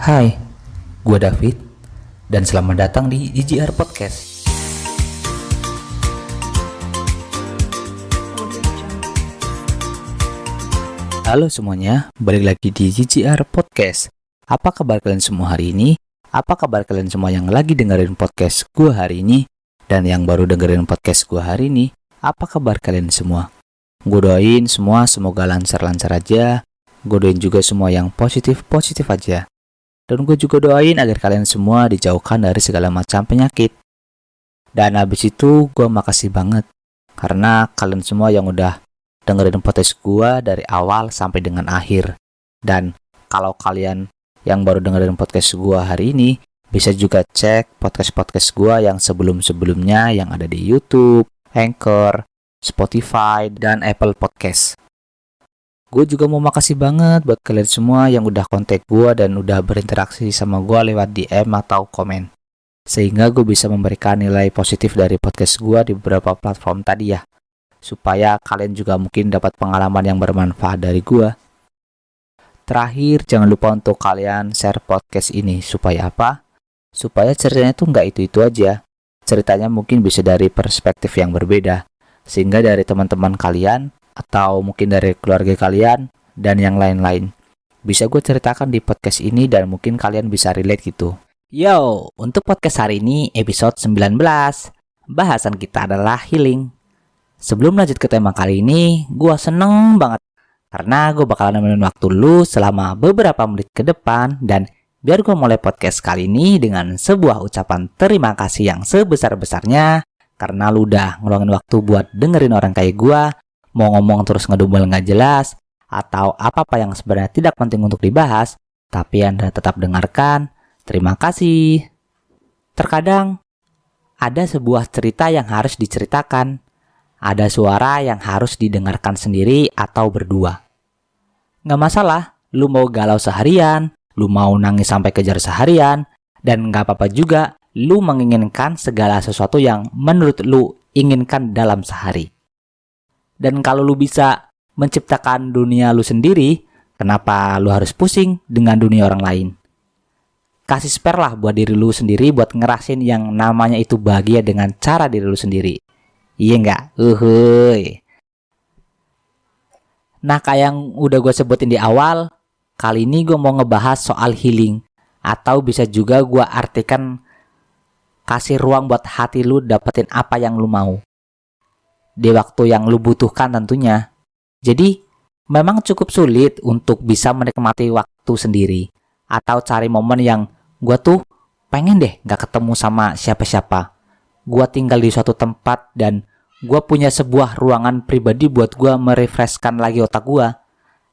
Hai, gue David, dan selamat datang di GGR Podcast. Halo semuanya, balik lagi di GGR Podcast. Apa kabar kalian semua hari ini? Apa kabar kalian semua yang lagi dengerin podcast gue hari ini? Dan yang baru dengerin podcast gue hari ini, apa kabar kalian semua? Gue doain semua semoga lancar-lancar aja. Gue doain juga semua yang positif-positif aja. Dan gue juga doain agar kalian semua dijauhkan dari segala macam penyakit. Dan habis itu gue makasih banget karena kalian semua yang udah dengerin podcast gue dari awal sampai dengan akhir. Dan kalau kalian yang baru dengerin podcast gue hari ini, bisa juga cek podcast-podcast gue yang sebelum-sebelumnya yang ada di YouTube, Anchor, Spotify, dan Apple Podcast. Gue juga mau makasih banget buat kalian semua yang udah kontak gue dan udah berinteraksi sama gue lewat DM atau komen. Sehingga gue bisa memberikan nilai positif dari podcast gue di beberapa platform tadi ya. Supaya kalian juga mungkin dapat pengalaman yang bermanfaat dari gue. Terakhir, jangan lupa untuk kalian share podcast ini. Supaya apa? Supaya ceritanya tuh nggak itu-itu aja. Ceritanya mungkin bisa dari perspektif yang berbeda. Sehingga dari teman-teman kalian atau mungkin dari keluarga kalian dan yang lain-lain bisa gue ceritakan di podcast ini dan mungkin kalian bisa relate gitu. Yo, untuk podcast hari ini episode 19, bahasan kita adalah healing. Sebelum lanjut ke tema kali ini, gue seneng banget karena gue bakalan nemenin waktu lu selama beberapa menit ke depan. Dan biar gue mulai podcast kali ini dengan sebuah ucapan terima kasih yang sebesar-besarnya karena lu udah ngeluangin waktu buat dengerin orang kayak gue mau ngomong terus ngedumel nggak jelas, atau apa-apa yang sebenarnya tidak penting untuk dibahas, tapi Anda tetap dengarkan. Terima kasih. Terkadang, ada sebuah cerita yang harus diceritakan. Ada suara yang harus didengarkan sendiri atau berdua. Nggak masalah, lu mau galau seharian, lu mau nangis sampai kejar seharian, dan nggak apa-apa juga lu menginginkan segala sesuatu yang menurut lu inginkan dalam sehari. Dan kalau lu bisa menciptakan dunia lu sendiri, kenapa lu harus pusing dengan dunia orang lain? Kasih spare lah buat diri lu sendiri buat ngerasain yang namanya itu bahagia dengan cara diri lu sendiri. Iya nggak? Uhuy. Nah, kayak yang udah gue sebutin di awal, kali ini gue mau ngebahas soal healing. Atau bisa juga gue artikan kasih ruang buat hati lu dapetin apa yang lu mau. Di waktu yang lu butuhkan tentunya. Jadi, memang cukup sulit untuk bisa menikmati waktu sendiri. Atau cari momen yang gue tuh pengen deh gak ketemu sama siapa-siapa. Gue tinggal di suatu tempat dan gue punya sebuah ruangan pribadi buat gue merefreshkan lagi otak gue.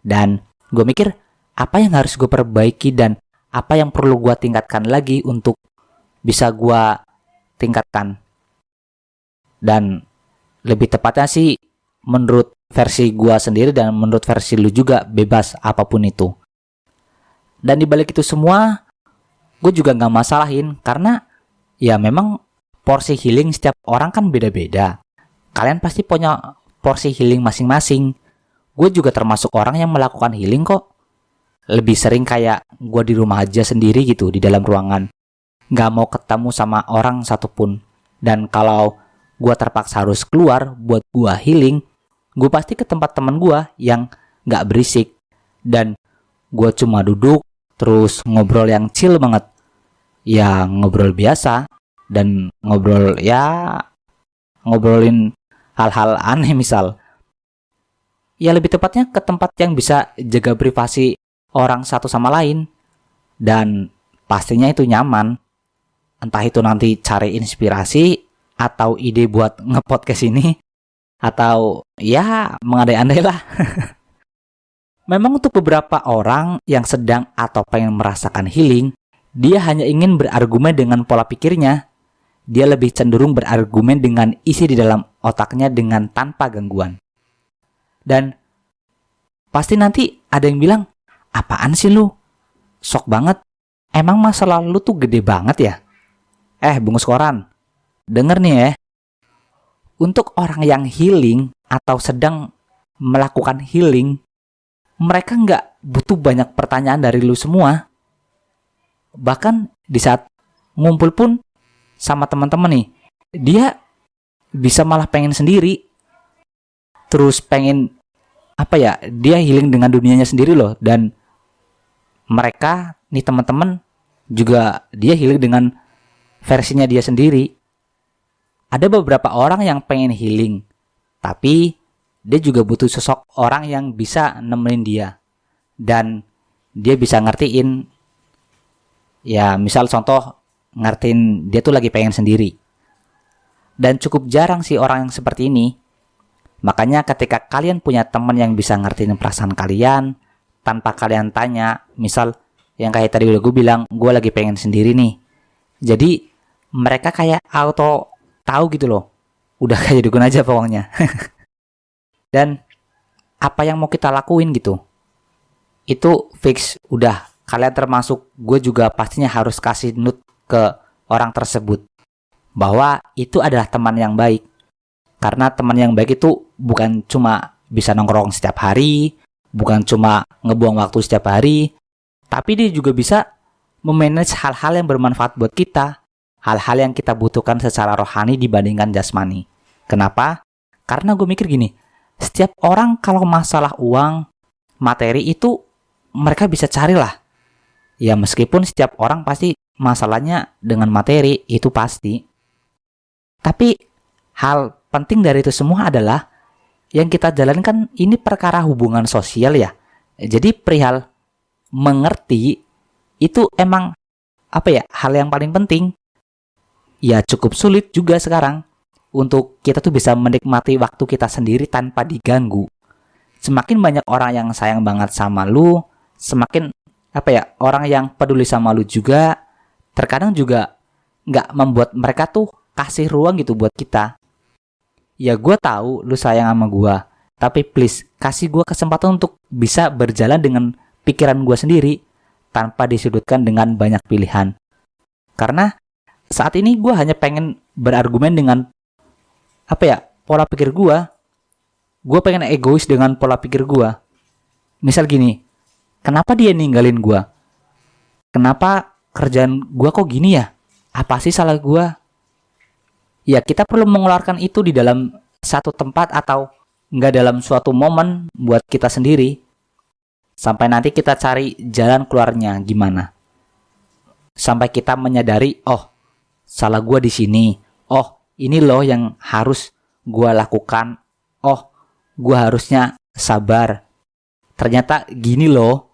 Dan gue mikir, apa yang harus gue perbaiki dan apa yang perlu gue tingkatkan lagi untuk bisa gue tingkatkan. Dan lebih tepatnya sih menurut versi gua sendiri dan menurut versi lu juga, bebas apapun itu. Dan dibalik itu semua, gue juga gak masalahin karena ya memang porsi healing setiap orang kan beda-beda. Kalian pasti punya porsi healing masing-masing. Gue juga termasuk orang yang melakukan healing kok. Lebih sering kayak gue di rumah aja sendiri gitu, di dalam ruangan. Gak mau ketemu sama orang satupun. Dan kalau gue terpaksa harus keluar buat gue healing, gue pasti ke tempat teman gue yang gak berisik. Dan gue cuma duduk, terus ngobrol yang chill banget. Ya ngobrol biasa. Dan ngobrolin hal-hal aneh misal. Ya lebih tepatnya ke tempat yang bisa jaga privasi orang satu sama lain. Dan pastinya itu nyaman. Entah itu nanti cari inspirasi atau ide buat nge-podcast ini, atau ya mengandai-andai lah. Memang untuk beberapa orang yang sedang atau pengen merasakan healing, dia hanya ingin berargumen dengan pola pikirnya. Dia lebih cenderung berargumen dengan isi di dalam otaknya dengan tanpa gangguan. Dan pasti nanti ada yang bilang, apaan sih lu? Sok banget. Emang masa lalu tuh gede banget ya? Bungkus koran. Dengar nih ya, untuk orang yang healing atau sedang melakukan healing, mereka nggak butuh banyak pertanyaan dari lu semua. Bahkan di saat ngumpul pun sama teman-teman nih, dia bisa malah pengen sendiri. Terus pengen dia healing dengan dunianya sendiri loh. Dan mereka nih teman-teman juga dia healing dengan versinya dia sendiri. Ada beberapa orang yang pengen healing, tapi dia juga butuh sosok orang yang bisa nemenin dia. Dan dia bisa ngertiin, ya misal contoh, ngertiin dia tuh lagi pengen sendiri. Dan cukup jarang sih orang yang seperti ini. Makanya ketika kalian punya teman yang bisa ngertiin perasaan kalian, tanpa kalian tanya, misal yang kayak tadi udah gue bilang, gue lagi pengen sendiri nih. Jadi mereka kayak auto tahu gitu loh. Udah kayak dukun aja pokoknya. Dan apa yang mau kita lakuin gitu, itu fix udah. Kalian termasuk gue juga pastinya harus kasih note ke orang tersebut bahwa itu adalah teman yang baik. Karena teman yang baik itu bukan cuma bisa nongkrong setiap hari, bukan cuma ngebuang waktu setiap hari, tapi dia juga bisa memanage hal-hal yang bermanfaat buat kita, hal-hal yang kita butuhkan secara rohani dibandingkan jasmani. Kenapa? Karena gue mikir gini, setiap orang kalau masalah uang, materi itu mereka bisa carilah. Ya meskipun setiap orang pasti masalahnya dengan materi, itu pasti. Tapi hal penting dari itu semua adalah yang kita jalankan ini perkara hubungan sosial ya. Jadi perihal mengerti itu emang hal yang paling penting. Ya cukup sulit juga sekarang untuk kita tuh bisa menikmati waktu kita sendiri tanpa diganggu. Semakin banyak orang yang sayang banget sama lu, semakin orang yang peduli sama lu juga, terkadang juga nggak membuat mereka tuh kasih ruang gitu buat kita. Ya gue tahu lu sayang sama gue, tapi please kasih gue kesempatan untuk bisa berjalan dengan pikiran gue sendiri tanpa disudutkan dengan banyak pilihan. Karena saat ini gue hanya pengen berargumen dengan pola pikir gue. Gue pengen egois dengan pola pikir gue. Misal gini, kenapa dia ninggalin gue? Kenapa kerjaan gue kok gini ya? Apa sih salah gue? Ya kita perlu mengeluarkan itu di dalam satu tempat atau nggak dalam suatu momen buat kita sendiri. Sampai nanti kita cari jalan keluarnya gimana. Sampai kita menyadari, oh salah gue di sini. Oh ini loh yang harus gue lakukan. Oh gue harusnya sabar. Ternyata gini loh.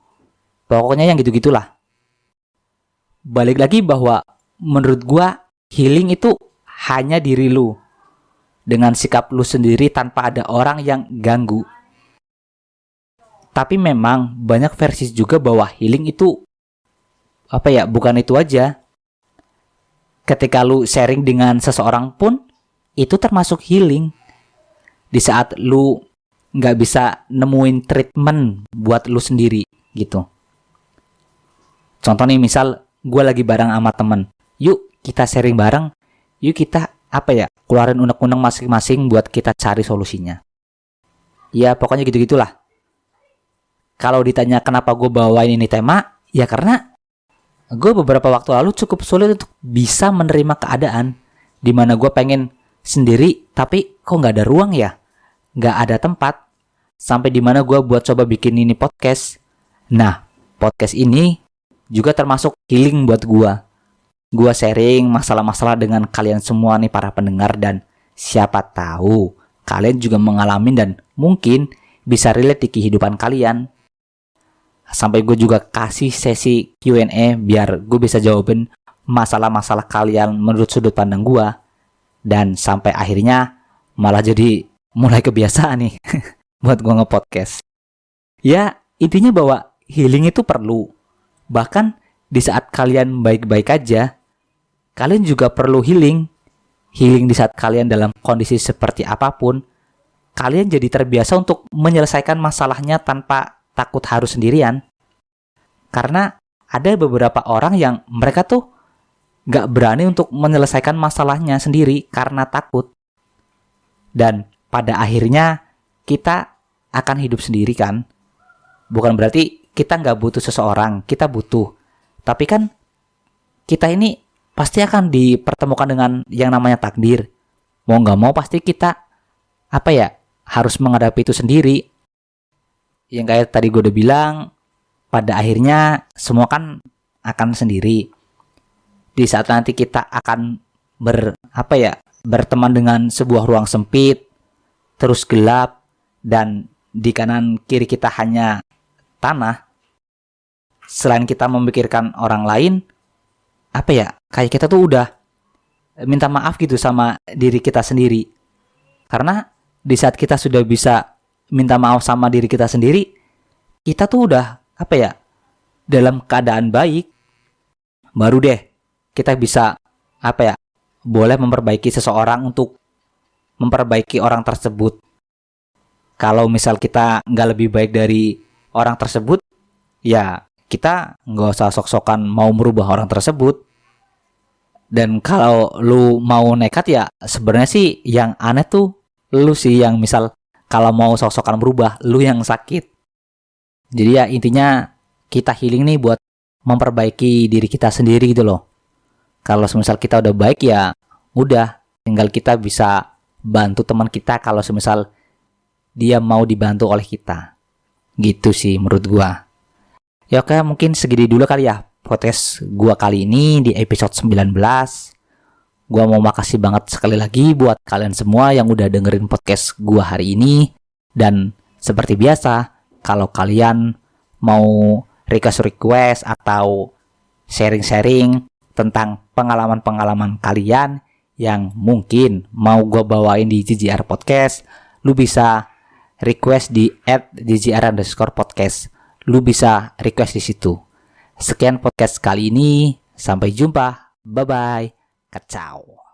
Pokoknya yang gitu-gitulah. Balik lagi bahwa menurut gue healing itu hanya diri lu, dengan sikap lu sendiri tanpa ada orang yang ganggu. Tapi memang banyak versi juga bahwa healing itu bukan itu aja. Ketika lu sharing dengan seseorang pun itu termasuk healing. Di saat lu nggak bisa nemuin treatment buat lu sendiri gitu. Contoh nih, misal gue lagi bareng sama temen, yuk kita sharing bareng. Yuk kita keluarin unek-unek masing-masing buat kita cari solusinya. Ya pokoknya gitu-gitulah. Kalau ditanya kenapa gue bawain ini tema, ya karena gue beberapa waktu lalu cukup sulit untuk bisa menerima keadaan dimana gue pengen sendiri, tapi kok nggak ada ruang ya, nggak ada tempat. Sampai dimana gue buat coba bikin ini podcast. Nah, podcast ini juga termasuk healing buat gue. Gue sharing masalah-masalah dengan kalian semua nih para pendengar, dan siapa tahu kalian juga mengalami dan mungkin bisa relate di kehidupan kalian. Sampai gue juga kasih sesi Q&A biar gue bisa jawabin masalah-masalah kalian menurut sudut pandang gue. Dan sampai akhirnya malah jadi mulai kebiasaan nih buat gue nge-podcast. Ya intinya bahwa healing itu perlu. Bahkan di saat kalian baik-baik aja, kalian juga perlu healing. Healing di saat kalian dalam kondisi seperti apapun, kalian jadi terbiasa untuk menyelesaikan masalahnya tanpa takut harus sendirian. Karena ada beberapa orang yang mereka tuh gak berani untuk menyelesaikan masalahnya sendiri karena takut. Dan pada akhirnya kita akan hidup sendiri kan. Bukan berarti kita gak butuh seseorang, kita butuh. Tapi kan kita ini pasti akan dipertemukan dengan yang namanya takdir. Mau nggak mau pasti kita harus menghadapi itu sendiri. Yang kayak tadi gue udah bilang, pada akhirnya semua kan akan sendiri. Di saat nanti kita akan berteman dengan sebuah ruang sempit, terus gelap, dan di kanan kiri kita hanya tanah. Selain kita memikirkan orang lain, kayak kita tuh udah minta maaf gitu sama diri kita sendiri. Karena di saat kita sudah bisa minta maaf sama diri kita sendiri, kita tuh udah dalam keadaan baik. Baru deh kita bisa boleh memperbaiki seseorang untuk memperbaiki orang tersebut. Kalau misal kita nggak lebih baik dari orang tersebut, ya kita nggak usah sok-sokan mau merubah orang tersebut. Dan kalau lu mau nekat, ya sebenarnya sih yang aneh tuh lu sih yang misal kalau mau sok-sokan berubah, lu yang sakit. Jadi ya intinya kita healing nih buat memperbaiki diri kita sendiri gitu loh. Kalau semisal kita udah baik, ya udah tinggal kita bisa bantu teman kita kalau semisal dia mau dibantu oleh kita. Gitu sih menurut gua. Ya oke, mungkin segini dulu kali ya podcast gua kali ini di episode 19. Gua mau makasih banget sekali lagi buat kalian semua yang udah dengerin podcast gua hari ini. Dan seperti biasa, kalau kalian mau request atau sharing-sharing tentang pengalaman-pengalaman kalian yang mungkin mau gua bawain di JJR Podcast, lu bisa request di @JJR_podcast. Lu bisa request di situ. Sekian podcast kali ini. Sampai jumpa. Bye-bye. Kacau.